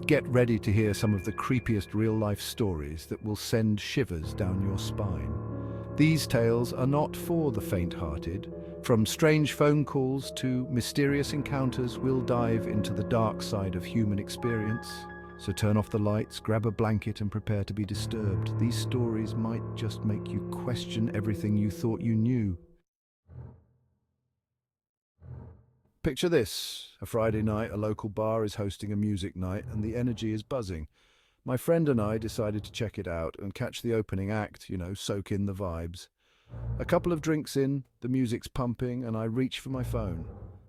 Get ready to hear some of the creepiest real-life stories that will send shivers down your spine. These tales are not for the faint-hearted. From strange phone calls to mysterious encounters, we'll dive into the dark side of human experience. So turn off the lights, grab a blanket, and prepare to be disturbed. These stories might just make you question everything you thought you knew. Picture this. A Friday night, a local bar is hosting a music night, and the energy is buzzing. My friend and I decided to check it out and catch the opening act, soak in the vibes. A couple of drinks in, the music's pumping, and I reach for my phone.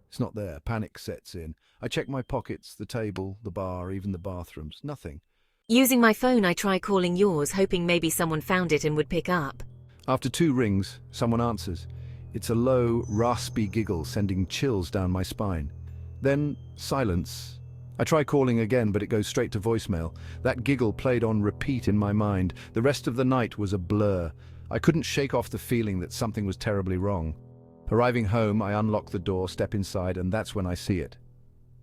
It's not there. Panic sets in. I check my pockets, the table, the bar, even the bathrooms. Nothing. Using my phone, I try calling yours, hoping maybe someone found it and would pick up. After 2 rings, someone answers. It's a low, raspy giggle sending chills down my spine. Then, silence. I try calling again, but it goes straight to voicemail. That giggle played on repeat in my mind. The rest of the night was a blur. I couldn't shake off the feeling that something was terribly wrong. Arriving home, I unlock the door, step inside, and that's when I see it.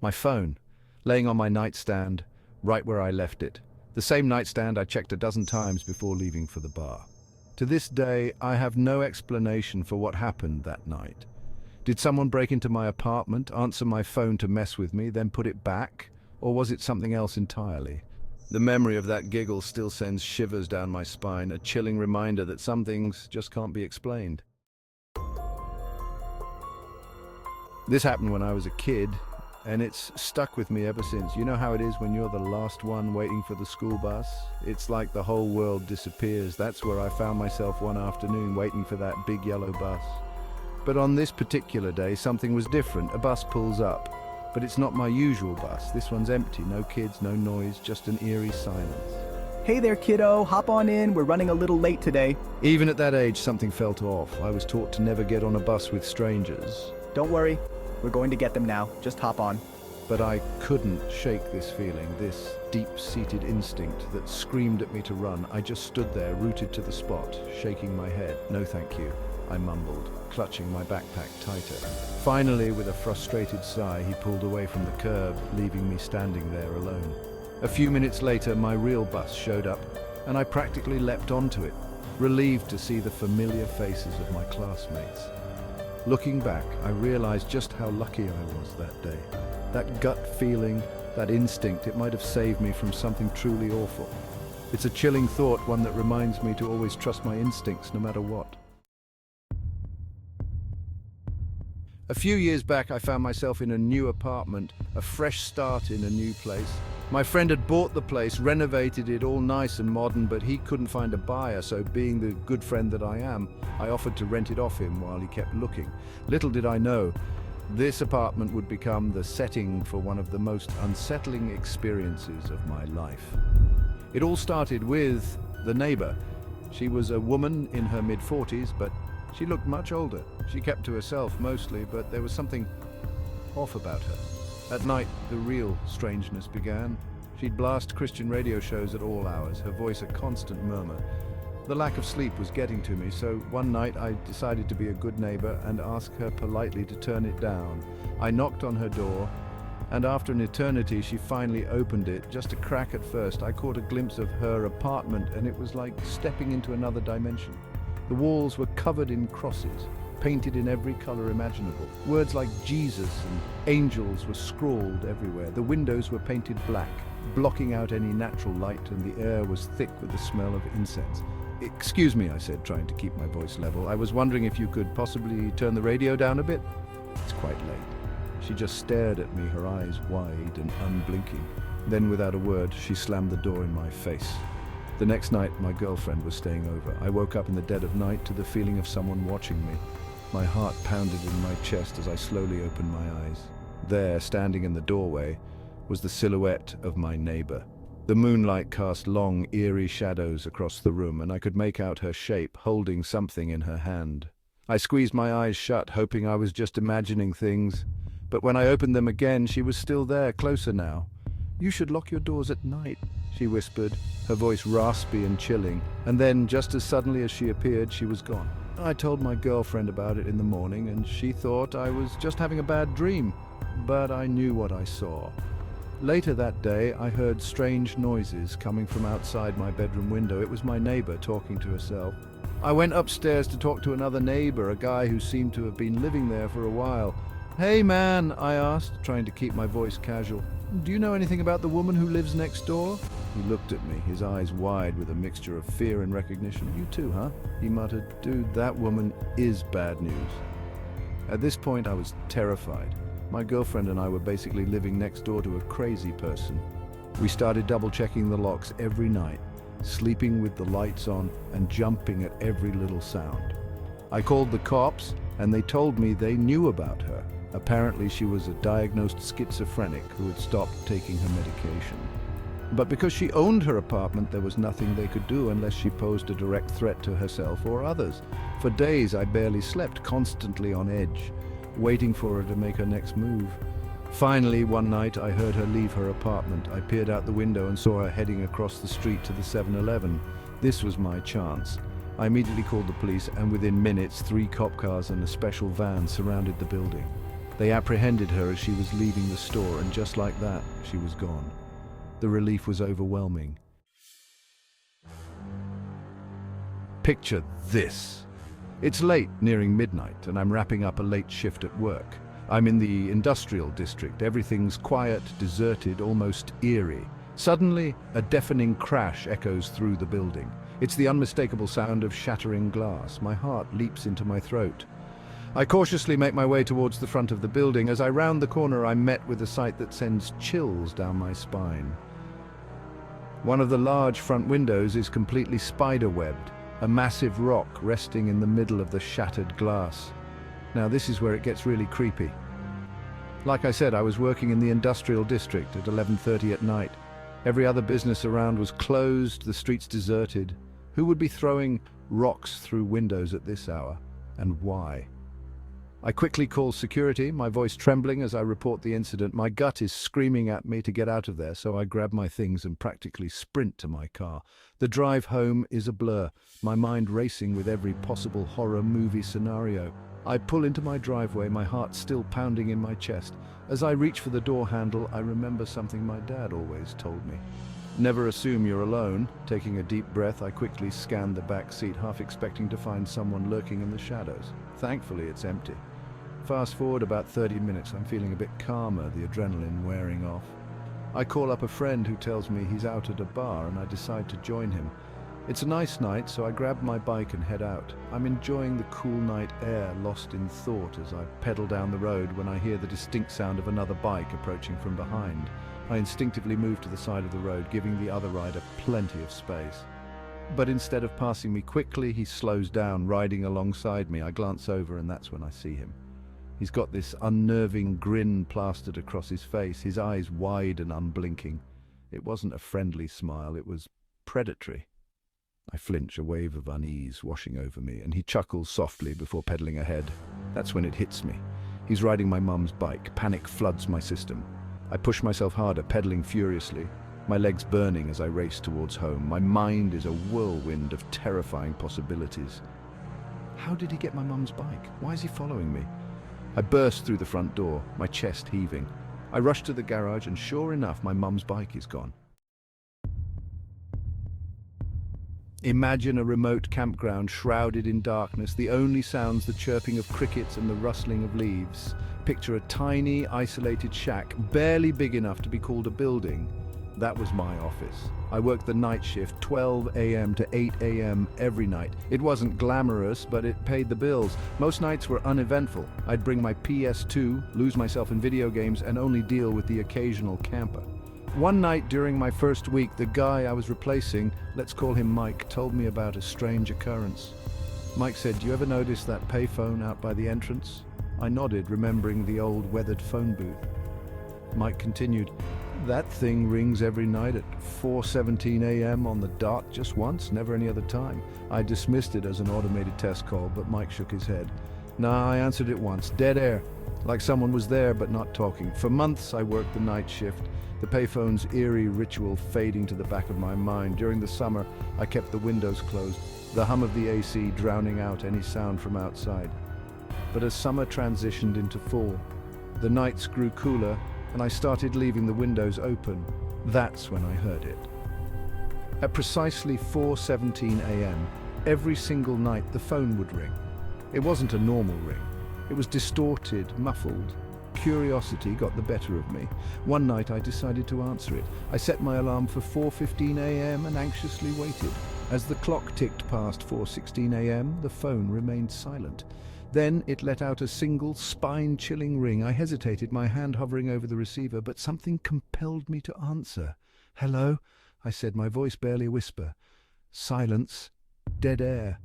My phone, laying on my nightstand, right where I left it. The same nightstand I checked a dozen times before leaving for the bar. To this day, I have no explanation for what happened that night. Did someone break into my apartment, answer my phone to mess with me, then put it back? Or was it something else entirely? The memory of that giggle still sends shivers down my spine, a chilling reminder that some things just can't be explained. This happened when I was a kid, and it's stuck with me ever since. You know how it is when you're the last one waiting for the school bus? It's like the whole world disappears. That's where I found myself one afternoon waiting for that big yellow bus. But on this particular day, something was different. A bus pulls up, but it's not my usual bus. This one's empty. No kids, no noise, just an eerie silence. Hey there, kiddo. Hop on in. We're running a little late today. Even at that age, something felt off. I was taught to never get on a bus with strangers. Don't worry. We're going to get them now. Just hop on. But I couldn't shake this feeling, this deep-seated instinct that screamed at me to run. I just stood there, rooted to the spot, shaking my head. No thank you, I mumbled, clutching my backpack tighter. Finally, with a frustrated sigh, he pulled away from the curb, leaving me standing there alone. A few minutes later, my real bus showed up, and I practically leapt onto it, relieved to see the familiar faces of my classmates. Looking back, I realized just how lucky I was that day. That gut feeling, that instinct, it might have saved me from something truly awful. It's a chilling thought, one that reminds me to always trust my instincts no matter what. A few years back, I found myself in a new apartment, a fresh start in a new place. My friend had bought the place, renovated it all nice and modern, but he couldn't find a buyer, so being the good friend that I am, I offered to rent it off him while he kept looking. Little did I know, this apartment would become the setting for one of the most unsettling experiences of my life. It all started with the neighbor. She was a woman in her mid-40s, but she looked much older. She kept to herself mostly, but there was something off about her. At night, the real strangeness began. She'd blast Christian radio shows at all hours, her voice a constant murmur. The lack of sleep was getting to me, so one night I decided to be a good neighbor and ask her politely to turn it down. I knocked on her door, and after an eternity, she finally opened it. Just a crack at first, I caught a glimpse of her apartment, and it was like stepping into another dimension. The walls were covered in crosses, painted in every color imaginable. Words like Jesus and angels were scrawled everywhere. The windows were painted black, blocking out any natural light, and the air was thick with the smell of incense. "Excuse me," I said, trying to keep my voice level. "I was wondering if you could possibly turn the radio down a bit?" It's quite late. She just stared at me, her eyes wide and unblinking. Then, without a word, she slammed the door in my face. The next night, my girlfriend was staying over. I woke up in the dead of night to the feeling of someone watching me. My heart pounded in my chest as I slowly opened my eyes. There, standing in the doorway, was the silhouette of my neighbor. The moonlight cast long, eerie shadows across the room, and I could make out her shape, holding something in her hand. I squeezed my eyes shut, hoping I was just imagining things. But when I opened them again, she was still there, closer now. "You should lock your doors at night," she whispered, her voice raspy and chilling. And then, just as suddenly as she appeared, she was gone. I told my girlfriend about it in the morning, and she thought I was just having a bad dream. But I knew what I saw. Later that day, I heard strange noises coming from outside my bedroom window. It was my neighbor talking to herself. I went upstairs to talk to another neighbor, a guy who seemed to have been living there for a while. "Hey man," I asked, trying to keep my voice casual. "Do you know anything about the woman who lives next door?" He looked at me, his eyes wide with a mixture of fear and recognition. "You too, huh?" he muttered. "Dude, that woman is bad news." At this point, I was terrified. My girlfriend and I were basically living next door to a crazy person. We started double-checking the locks every night, sleeping with the lights on and jumping at every little sound. I called the cops, and they told me they knew about her. Apparently, she was a diagnosed schizophrenic who had stopped taking her medication. But because she owned her apartment, there was nothing they could do unless she posed a direct threat to herself or others. For days, I barely slept, constantly on edge, waiting for her to make her next move. Finally, one night, I heard her leave her apartment. I peered out the window and saw her heading across the street to the 7-Eleven. This was my chance. I immediately called the police, and within minutes, 3 cop cars and a special van surrounded the building. They apprehended her as she was leaving the store, and just like that, she was gone. The relief was overwhelming. Picture this. It's late, nearing midnight, and I'm wrapping up a late shift at work. I'm in the industrial district. Everything's quiet, deserted, almost eerie. Suddenly, a deafening crash echoes through the building. It's the unmistakable sound of shattering glass. My heart leaps into my throat. I cautiously make my way towards the front of the building. As I round the corner, I'm met with a sight that sends chills down my spine. One of the large front windows is completely spider-webbed, a massive rock resting in the middle of the shattered glass. Now this is where it gets really creepy. Like I said, I was working in the industrial district at 11:30 at night. Every other business around was closed, the streets deserted. Who would be throwing rocks through windows at this hour, and why? I quickly call security, my voice trembling as I report the incident. My gut is screaming at me to get out of there, so I grab my things and practically sprint to my car. The drive home is a blur, my mind racing with every possible horror movie scenario. I pull into my driveway, my heart still pounding in my chest. As I reach for the door handle, I remember something my dad always told me. Never assume you're alone. Taking a deep breath, I quickly scan the back seat, half expecting to find someone lurking in the shadows. Thankfully, it's empty. Fast forward about 30 minutes, I'm feeling a bit calmer, the adrenaline wearing off. I call up a friend who tells me he's out at a bar, and I decide to join him. It's a nice night, so I grab my bike and head out. I'm enjoying the cool night air, lost in thought as I pedal down the road when I hear the distinct sound of another bike approaching from behind. I instinctively move to the side of the road, giving the other rider plenty of space. But instead of passing me quickly, he slows down, riding alongside me. I glance over, and that's when I see him. He's got this unnerving grin plastered across his face, his eyes wide and unblinking. It wasn't a friendly smile, it was predatory. I flinch, a wave of unease washing over me, and he chuckles softly before pedaling ahead. That's when it hits me. He's riding my mum's bike. Panic floods my system. I push myself harder, pedaling furiously, my legs burning as I race towards home. My mind is a whirlwind of terrifying possibilities. How did he get my mum's bike? Why is he following me? I burst through the front door, my chest heaving. I rush to the garage, and sure enough, my mum's bike is gone. Imagine a remote campground shrouded in darkness, the only sounds the chirping of crickets and the rustling of leaves. Picture a tiny, isolated shack, barely big enough to be called a building. That was my office. I worked the night shift, 12 a.m. to 8 a.m. every night. It wasn't glamorous, but it paid the bills. Most nights were uneventful. I'd bring my PS2, lose myself in video games, and only deal with the occasional camper. One night during my first week, the guy I was replacing, let's call him Mike, told me about a strange occurrence. Mike said, "Do you ever notice that payphone out by the entrance?" I nodded, remembering the old weathered phone booth. Mike continued, "That thing rings every night at 4:17 a.m. on the dot, just once, never any other time." I dismissed it as an automated test call, but Mike shook his head. "Nah, I answered it once, dead air, like someone was there but not talking." For months I worked the night shift, the payphone's eerie ritual fading to the back of my mind. During the summer, I kept the windows closed, the hum of the AC drowning out any sound from outside. But as summer transitioned into fall, the nights grew cooler, and I started leaving the windows open. That's when I heard it. At precisely 4:17 a.m., every single night the phone would ring. It wasn't a normal ring. It was distorted, muffled. Curiosity got the better of me. One night I decided to answer it. I set my alarm for 4:15 a.m. and anxiously waited. As the clock ticked past 4:16 a.m., the phone remained silent. Then it let out a single, spine-chilling ring. I hesitated, my hand hovering over the receiver, but something compelled me to answer. "Hello?" I said, my voice barely a whisper. Silence. Dead air.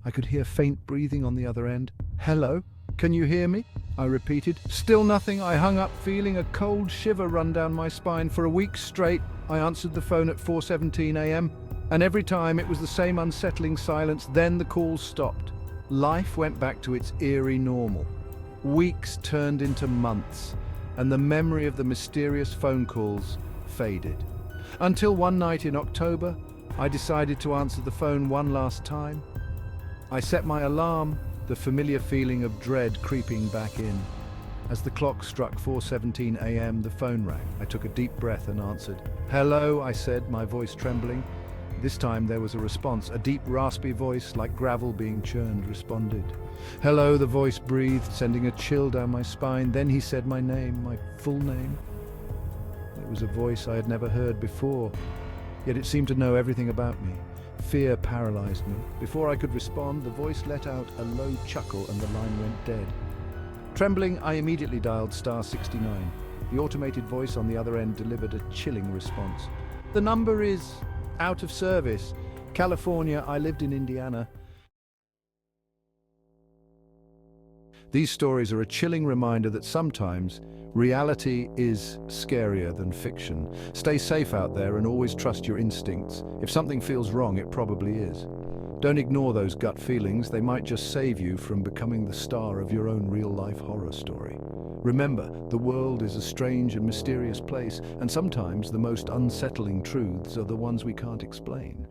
I could hear faint breathing on the other end. "Hello? Can you hear me?" I repeated. Still nothing. I hung up, feeling a cold shiver run down my spine. For a week straight, I answered the phone at 4:17 a.m., and every time it was the same unsettling silence. Then the calls stopped. Life went back to its eerie normal. Weeks turned into months, and the memory of the mysterious phone calls faded. Until one night in October, I decided to answer the phone one last time. I set my alarm, the familiar feeling of dread creeping back in. As the clock struck 4:17 a.m., the phone rang. I took a deep breath and answered. "Hello," I said, my voice trembling. This time there was a response. A deep, raspy voice, like gravel being churned, responded. "Hello," the voice breathed, sending a chill down my spine. Then he said my name, my full name. It was a voice I had never heard before, yet it seemed to know everything about me. Fear paralyzed me. Before I could respond, the voice let out a low chuckle and the line went dead. Trembling, I immediately dialed *69. The automated voice on the other end delivered a chilling response. "The number is out of service. California, I lived in Indiana." These stories are a chilling reminder that sometimes reality is scarier than fiction. Stay safe out there and always trust your instincts. If something feels wrong, it probably is. Don't ignore those gut feelings. They might just save you from becoming the star of your own real-life horror story. Remember, the world is a strange and mysterious place, and sometimes the most unsettling truths are the ones we can't explain.